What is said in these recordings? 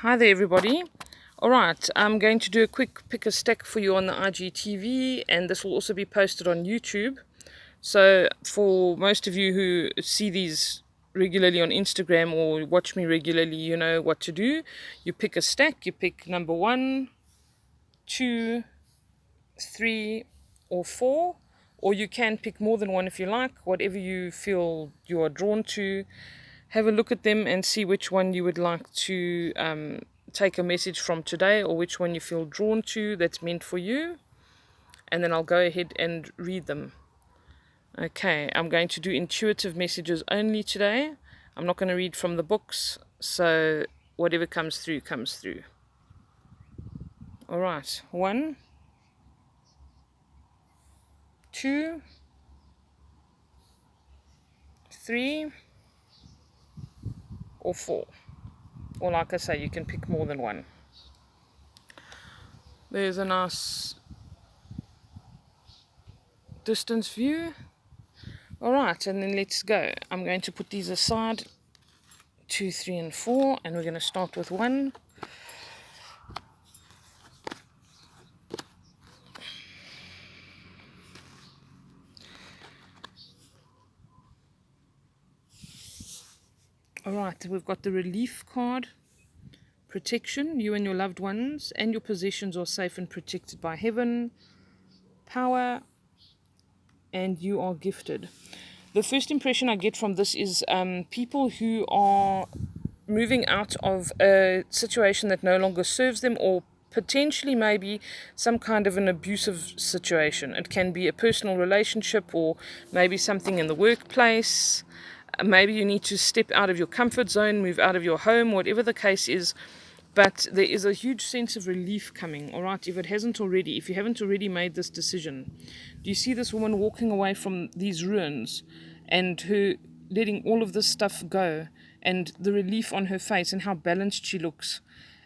Hi there, everybody. All right, I'm going to do a quick pick a stack for you on the IGTV, and this will also be posted on YouTube. So, for most of you who see these regularly on Instagram or watch me regularly, you know what to do. You pick a stack, you pick number 1, 2, 3, or 4, or you can pick more than one if you like, whatever you feel you are drawn to. Have a look at them and see which one you would like to take a message from today, or which one you feel drawn to that's meant for you, and then I'll go ahead and read them. Okay, I'm going to do intuitive messages only today. I'm not going to read from the books, so whatever comes through comes through. All right, 1, 2, 3, or 4. Or like I say, you can pick more than one. There's a nice distance view. Alright, and then let's go. I'm going to put these aside, 2, 3, and 4, and we're going to start with 1. Alright, we've got the relief card. Protection, you and your loved ones and your possessions are safe and protected by heaven. Power, and you are gifted. The first impression I get from this is people who are moving out of a situation that no longer serves them, or potentially maybe some kind of an abusive situation. It can be a personal relationship, or maybe something in the workplace. Maybe you need to step out of your comfort zone, move out of your home, whatever the case is. But there is a huge sense of relief coming, all right, if you haven't already made this decision. Do you see this woman walking away from these ruins and her letting all of this stuff go, and the relief on her face and how balanced she looks,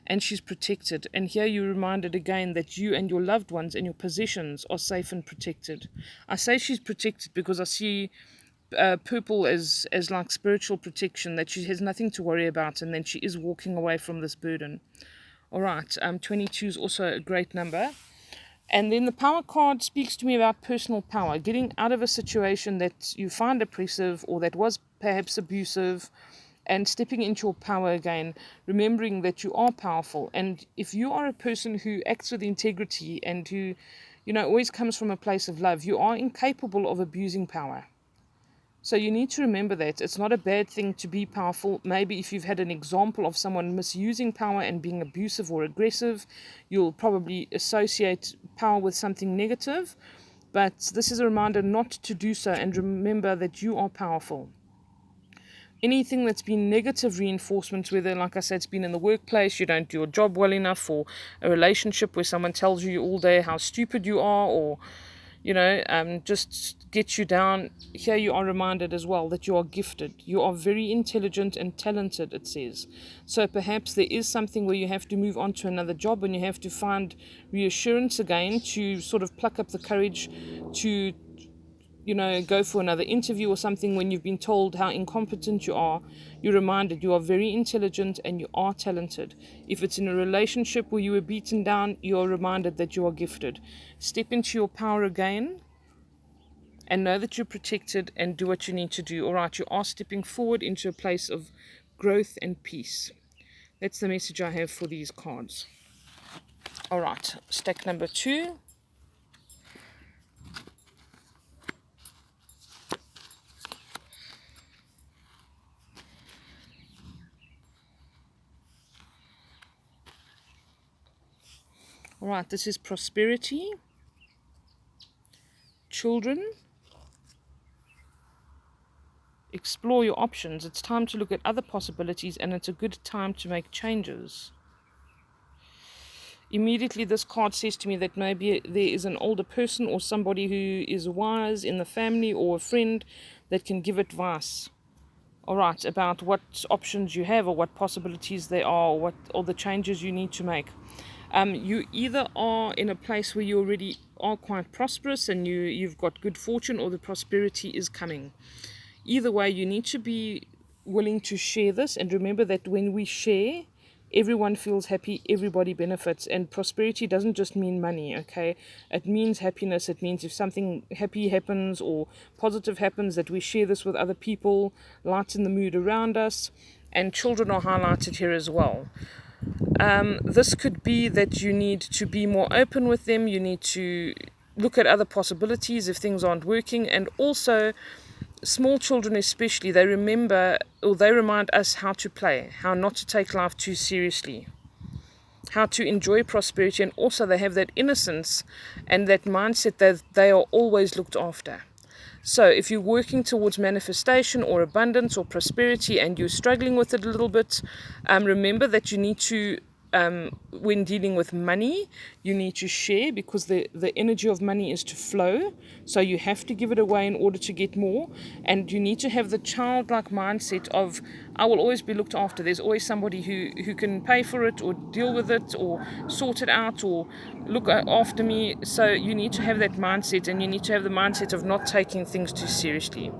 and she's protected? And here you're reminded again that you and your loved ones and your possessions are safe and protected. I say she's protected because I see purple as like spiritual protection, that she has nothing to worry about, and then she is walking away from this burden. All right, 22 is also a great number. And then the power card speaks to me about personal power, getting out of a situation that you find oppressive or that was perhaps abusive, and stepping into your power again, remembering that you are powerful. And if you are a person who acts with integrity and who, always comes from a place of love, you are incapable of abusing power. So you need to remember that it's not a bad thing to be powerful. Maybe if you've had an example of someone misusing power and being abusive or aggressive, you'll probably associate power with something negative. But this is a reminder not to do so, and remember that you are powerful. Anything that's been negative reinforcement, whether, like I said, it's been in the workplace, you don't do your job well enough, or a relationship where someone tells you all day how stupid you are, or just get you down. Here you are reminded as well that you are gifted. You are very intelligent and talented, it says. So perhaps there is something where you have to move on to another job, and you have to find reassurance again to sort of pluck up the courage to go for another interview or something. When you've been told how incompetent you are, you're reminded you are very intelligent and you are talented. If it's in a relationship where you were beaten down, you are reminded that you are gifted. Step into your power again and know that you're protected, and do what you need to do. All right, you are stepping forward into a place of growth and peace. That's the message I have for these cards. All right, stack number 2. All right, this is prosperity, children. Explore your options. It's time to look at other possibilities, and it's a good time to make changes. Immediately, this card says to me that maybe there is an older person or somebody who is wise in the family, or a friend that can give advice, all right, about what options you have, or what possibilities there are, or the changes you need to make. You either are in a place where you already are quite prosperous and you've got good fortune, or the prosperity is coming. Either way, you need to be willing to share this, and remember that when we share, everyone feels happy, everybody benefits. And prosperity doesn't just mean money, okay? It means happiness. It means if something happy happens or positive happens, that we share this with other people, lighten the mood around us. And children are highlighted here as well. This could be that you need to be more open with them. You need to look at other possibilities if things aren't working. And also, small children especially, they remember, or they remind us how to play, how not to take life too seriously, how to enjoy prosperity. And also they have that innocence and that mindset that they are always looked after. So if you're working towards manifestation or abundance or prosperity and you're struggling with it a little bit, remember that you need to, when dealing with money, you need to share, because the energy of money is to flow. So you have to give it away in order to get more. And you need to have the childlike mindset of, I will always be looked after. There's always somebody who can pay for it or deal with it or sort it out or look after me. So you need to have that mindset, and you need to have the mindset of not taking things too seriously.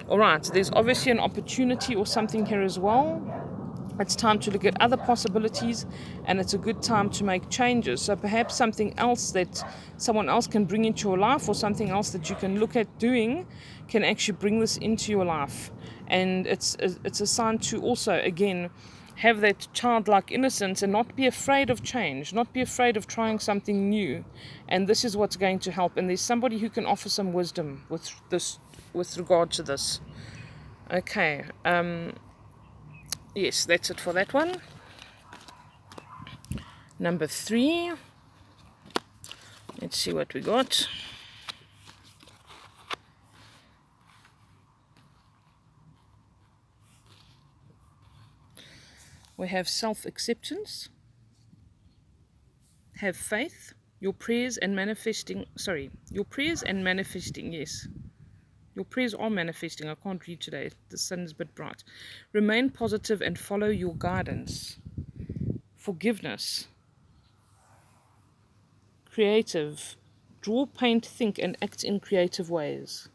All right, there's obviously an opportunity or something here as well. It's time to look at other possibilities, and it's a good time to make changes. So perhaps something else that someone else can bring into your life, or something else that you can look at doing, can actually bring this into your life. And it's a sign to also, again, have that childlike innocence and not be afraid of change, not be afraid of trying something new. And this is what's going to help. And there's somebody who can offer some wisdom with this, with regard to this. Okay. Yes, that's it for that one. Number 3. Let's see what we got. We have self-acceptance, have faith, your prayers and manifesting, yes. Your prayers are manifesting. I can't read today. The sun is a bit bright. Remain positive and follow your guidance. Forgiveness. Creative. Draw, paint, think, and act in creative ways.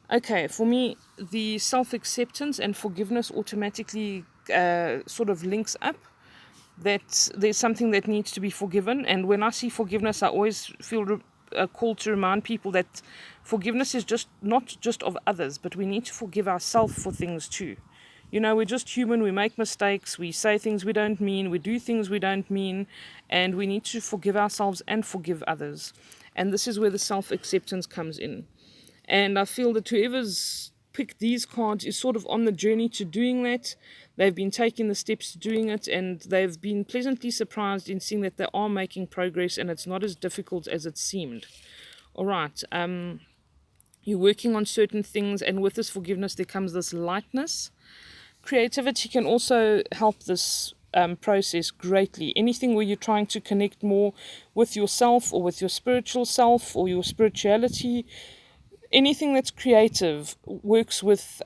Okay, for me, the self-acceptance and forgiveness automatically sort of links up. That there's something that needs to be forgiven. And when I see forgiveness, I always feel called to remind people that forgiveness is just not just of others, but we need to forgive ourselves for things too. You know, we're just human, we make mistakes, we say things we don't mean, we do things we don't mean, and we need to forgive ourselves and forgive others. And this is where the self-acceptance comes in. And I feel that whoever's picked these cards is sort of on the journey to doing that. They've been taking the steps to doing it, and they've been pleasantly surprised in seeing that they are making progress, and it's not as difficult as it seemed. All right, you're working on certain things, and with this forgiveness there comes this lightness. Creativity can also help this process greatly. Anything where you're trying to connect more with yourself or with your spiritual self or your spirituality, anything that's creative works with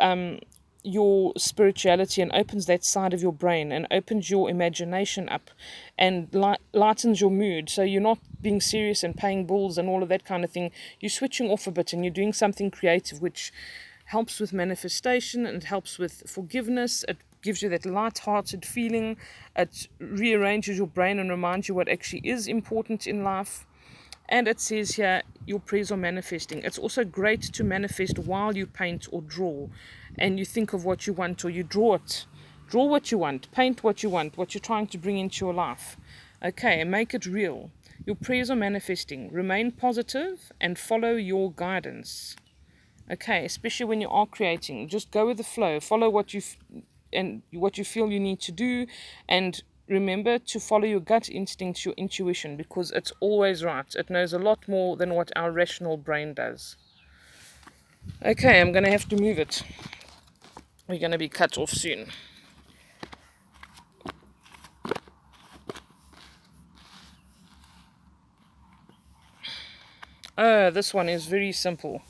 your spirituality and opens that side of your brain and opens your imagination up and lightens your mood. So you're not being serious and paying bills and all of that kind of thing. You're switching off a bit and you're doing something creative, which helps with manifestation and helps with forgiveness. It gives you that light-hearted feeling. It rearranges your brain and reminds you what actually is important in life. And it says here, your prayers are manifesting. It's also great to manifest while you paint or draw, and you think of what you want, or you draw it. Draw what you want, paint what you want, what you're trying to bring into your life. Okay, and make it real. Your prayers are manifesting. Remain positive and follow your guidance. Okay, especially when you are creating, just go with the flow. Follow what you feel you need to do, and remember to follow your gut instincts, your intuition, because it's always right. It knows a lot more than what our rational brain does. Okay, I'm going to have to move it. We're going to be cut off soon. Oh, this one is very simple.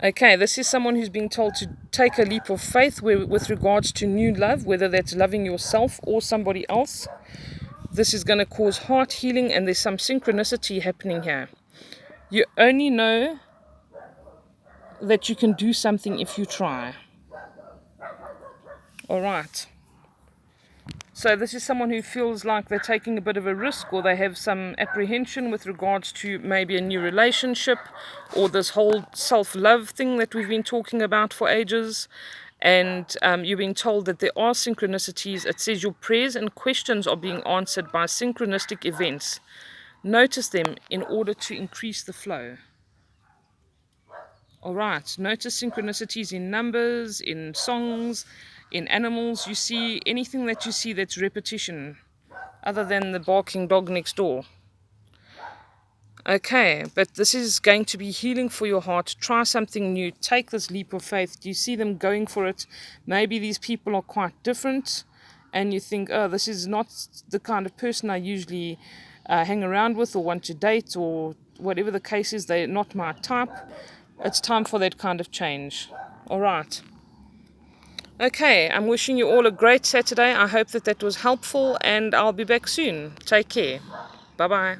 Okay, this is someone who's being told to take a leap of faith with regards to new love, whether that's loving yourself or somebody else. This is going to cause heart healing, and there's some synchronicity happening here. You only know that you can do something if you try. All right. So this is someone who feels like they're taking a bit of a risk, or they have some apprehension with regards to maybe a new relationship, or this whole self-love thing that we've been talking about for ages. And you're being told that there are synchronicities. It says your prayers and questions are being answered by synchronistic events. Notice them in order to increase the flow. All right, notice synchronicities in numbers, in songs, in animals. You see anything that you see that's repetition, other than the barking dog next door. Okay, but this is going to be healing for your heart. Try something new. Take this leap of faith. Do you see them going for it? Maybe these people are quite different, and you think, oh, this is not the kind of person I usually hang around with or want to date, or whatever the case is. They're not my type. It's time for that kind of change. All right. Okay, I'm wishing you all a great Saturday. I hope that was helpful, and I'll be back soon. Take care. Bye-bye.